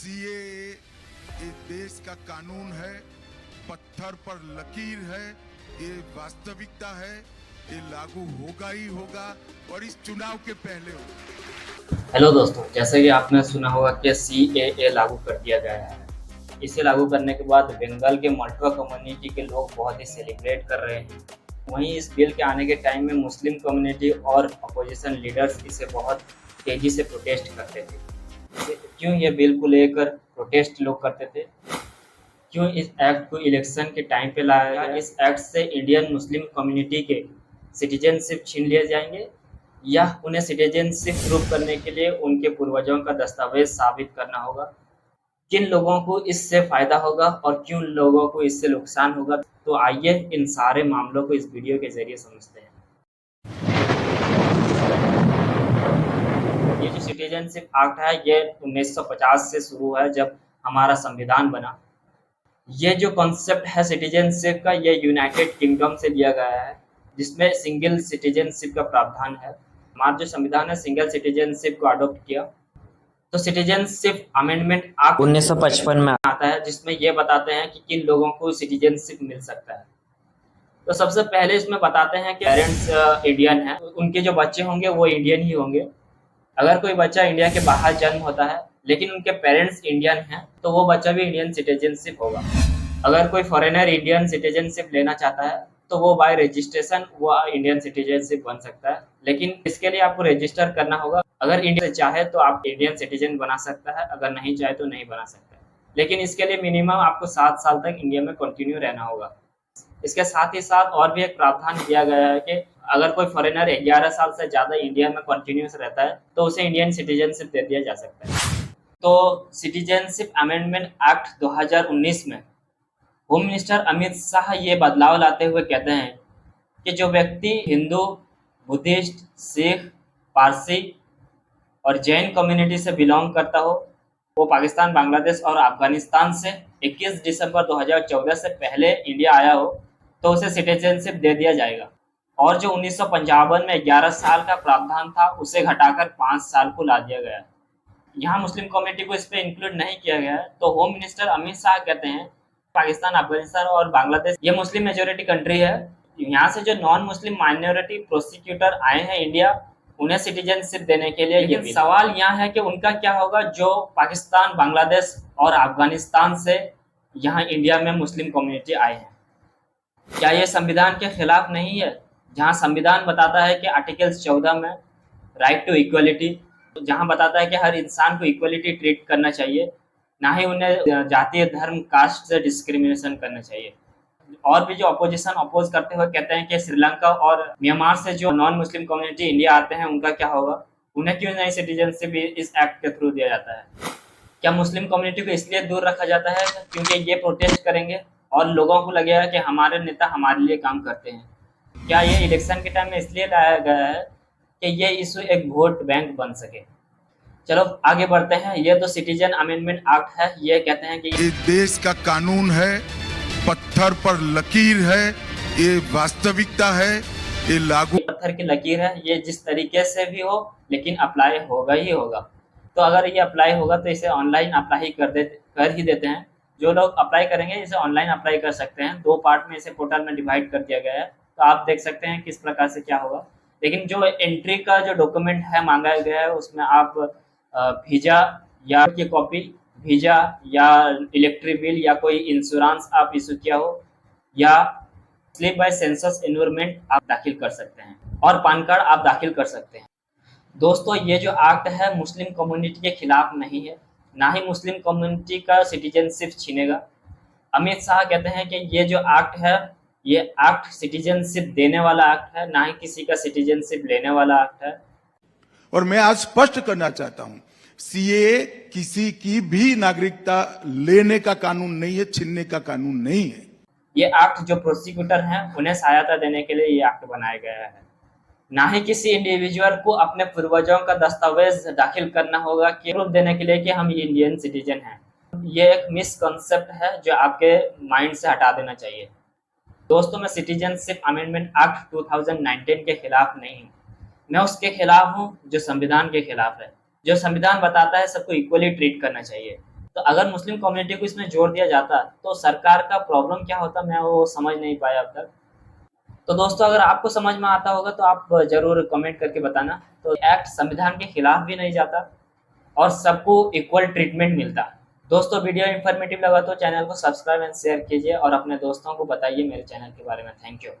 CAA ये देश का कानून है, पत्थर पर लकीर है, ये वास्तविकता है, ये लागू होगा ही होगा और इस चुनाव के पहले होगा। हेलो दोस्तों, जैसे कि आपने सुना होगा कि सीएए लागू कर दिया गया है। इसे लागू करने के बाद बंगाल के मल्टवा कम्युनिटी के लोग बहुत ही सेलिब्रेट कर रहे हैं। वहीं इस बिल के आने के टाइम में मुस्लिम कम्युनिटी और अपोजिशन लीडर्स इसे बहुत तेजी से प्रोटेस्ट करते थे। क्यों ये बिल को लेकर प्रोटेस्ट लोग करते थे? क्यों इस एक्ट को इलेक्शन के टाइम पे लाया गया? इस एक्ट से इंडियन मुस्लिम कम्युनिटी के सिटीजनशिप छीन लिए जाएंगे या उन्हें सिटीजनशिप प्रूव करने के लिए उनके पूर्वजों का दस्तावेज साबित करना होगा? किन लोगों को इससे फायदा होगा और किन लोगों को इससे नुकसान होगा? तो आइए इन सारे मामलों को इस वीडियो के जरिए समझते हैं। ये जो सिटीजनशिप एक्ट है ये 1950 से शुरू है, जब हमारा संविधान बना। ये जो कॉन्सेप्ट है सिटीजनशिप का, ये यूनाइटेड किंगडम से लिया गया है, जिसमें सिंगल सिटीजनशिप का प्रावधान है। हमारा जो संविधान है सिंगल सिटीजनशिप को अडॉप्ट किया। तो सिटीजनशिप अमेंडमेंट एक्ट 1955 में आता है, जिसमें ये बताते हैं कि किन लोगों को सिटीजनशिप मिल सकता है। तो सबसे पहले इसमें बताते हैं कि पेरेंट्स इंडियन हैं, उनके जो बच्चे होंगे वो इंडियन ही होंगे। अगर कोई बच्चा इंडिया के बाहर जन्म होता है लेकिन उनके पेरेंट्स इंडियन हैं तो वो बच्चा भी इंडियन सिटीजनशिप होगा। अगर कोई फॉरेनर इंडियन सिटीजनशिप लेना चाहता है तो वो बाय रजिस्ट्रेशन वो इंडियन सिटीजनशिप बन सकता है, लेकिन इसके लिए आपको रजिस्टर करना होगा। अगर इंडिया से चाहे तो आप इंडियन सिटीजन बना सकता है, अगर नहीं चाहे तो नहीं बना सकता, लेकिन इसके लिए मिनिमम आपको 7 साल तक इंडिया में कंटिन्यू रहना होगा। इसके साथ ही साथ और भी एक प्रावधान दिया गया है कि अगर कोई फॉरेनर 11 साल से ज़्यादा इंडिया में कंटिन्यूस रहता है तो उसे इंडियन सिटीजनशिप दे दिया जा सकता है। तो सिटीजनशिप अमेंडमेंट एक्ट 2019 में होम मिनिस्टर अमित शाह ये बदलाव लाते हुए कहते हैं कि जो व्यक्ति हिंदू, बुद्धिस्ट, सिख, पारसी और जैन कम्युनिटी से बिलोंग करता हो, वो पाकिस्तान, बांग्लादेश और अफगानिस्तान से 21 दिसंबर 2014 से पहले इंडिया आया हो तो उसे सिटीजनशिप दे दिया जाएगा। और जो 1955 में 11 साल का प्रावधान था उसे घटाकर 5 साल को ला दिया गया। यहाँ मुस्लिम कम्युनिटी को इस पे इंक्लूड नहीं किया गया है। तो होम मिनिस्टर अमित शाह कहते हैं पाकिस्तान, अफगानिस्तान और बांग्लादेश ये मुस्लिम मेजोरिटी कंट्री है। यहाँ से जो नॉन मुस्लिम माइनॉरिटी प्रोसिक्यूटर आए हैं इंडिया, उन्हें सिटीजनशिप देने के लिए। लेकिन सवाल यहाँ है कि उनका क्या होगा जो पाकिस्तान, बांग्लादेश और अफगानिस्तान से यहाँ इंडिया में मुस्लिम कम्युनिटी आए हैं। क्या ये संविधान के खिलाफ नहीं है? जहाँ संविधान बताता है कि आर्टिकल 14 में राइट टू इक्वलिटी, जहाँ बताता है कि हर इंसान को इक्वलिटी ट्रीट करना चाहिए, ना ही उन्हें जातीय, धर्म, कास्ट से डिस्क्रिमिनेशन करना चाहिए। और भी जो अपोजिशन अपोज करते हुए कहते हैं कि श्रीलंका और म्यांमार से जो नॉन मुस्लिम कम्युनिटी इंडिया आते हैं उनका क्या होगा, उन्हें क्यों नहीं सिटीजनशिप इस एक्ट के थ्रू दिया जाता है? क्या मुस्लिम कम्युनिटी को इसलिए दूर रखा जाता है क्योंकि ये प्रोटेस्ट करेंगे और लोगों को लगेगा कि हमारे नेता हमारे लिए काम करते हैं? क्या ये इलेक्शन के टाइम में इसलिए लाया गया है कि ये इशू एक वोट बैंक बन सके? चलो आगे बढ़ते हैं। ये तो सिटीजन अमेंडमेंट एक्ट है, ये कहते हैं कि ये देश का कानून है, पत्थर पर लकीर है, ये वास्तविकता है, ये लागू पत्थर की लकीर है, ये जिस तरीके से भी हो लेकिन अप्लाई होगा ही होगा। तो अगर ये अप्लाई होगा तो इसे ऑनलाइन अप्लाई कर ही देते हैं। जो लोग अप्लाई करेंगे इसे ऑनलाइन अप्लाई कर सकते हैं। 2 पार्ट में इसे पोर्टल में डिवाइड कर दिया गया है, तो आप देख सकते हैं किस प्रकार से क्या होगा। लेकिन जो एंट्री का जो डॉक्यूमेंट है मांगा गया है उसमें आप वीजा या की कॉपी, वीजा या इलेक्ट्रिक बिल या कोई इंश्योरेंस आप इशू किया हो या स्लिप बाय सेंसस एनवायरमेंट आप दाखिल कर सकते हैं और पैन कार्ड आप दाखिल कर सकते हैं। दोस्तों ये जो एक्ट है मुस्लिम कम्युनिटी के खिलाफ नहीं है, ना ही मुस्लिम कम्युनिटी का सिटीजनशिप छीनेगा। अमित शाह कहते हैं कि ये जो एक्ट है ये एक्ट सिटीजनशिप देने वाला एक्ट है, ना ही किसी का सिटीजनशिप लेने वाला एक्ट है। और मैं आज स्पष्ट करना चाहता हूं, सीए किसी की भी नागरिकता लेने का कानून नहीं है, छीनने का कानून नहीं है। ये एक्ट जो प्रोसिक्यूटर हैं उन्हें सहायता देने के लिए ये एक्ट बनाया गया है, ना ही किसी इंडिविजुअल को अपने पूर्वजों का दस्तावेज दाखिल करना होगा कि प्रूफ देने के लिए कि हम इंडियन सिटीजन हैं। ये एक मिसकॉन्सेप्ट है जो आपके माइंड से हटा देना चाहिए। दोस्तों मैं सिटीजनशिप अमेंडमेंट एक्ट 2019 के खिलाफ नहीं हूँ, मैं उसके खिलाफ हूँ जो संविधान के खिलाफ है। जो संविधान बताता है सबको इक्वली ट्रीट करना चाहिए। तो अगर मुस्लिम कम्युनिटी को इसमें जोड़ दिया जाता तो सरकार का प्रॉब्लम क्या होता, मैं वो समझ नहीं पाया अब तक। तो दोस्तों अगर आपको समझ में आता होगा तो आप जरूर कमेंट करके बताना। तो एक्ट संविधान के खिलाफ भी नहीं जाता और सबको इक्वल ट्रीटमेंट मिलता। दोस्तों वीडियो इन्फॉर्मेटिव लगा तो चैनल को सब्सक्राइब एंड शेयर कीजिए और अपने दोस्तों को बताइए मेरे चैनल के बारे में। Thank you.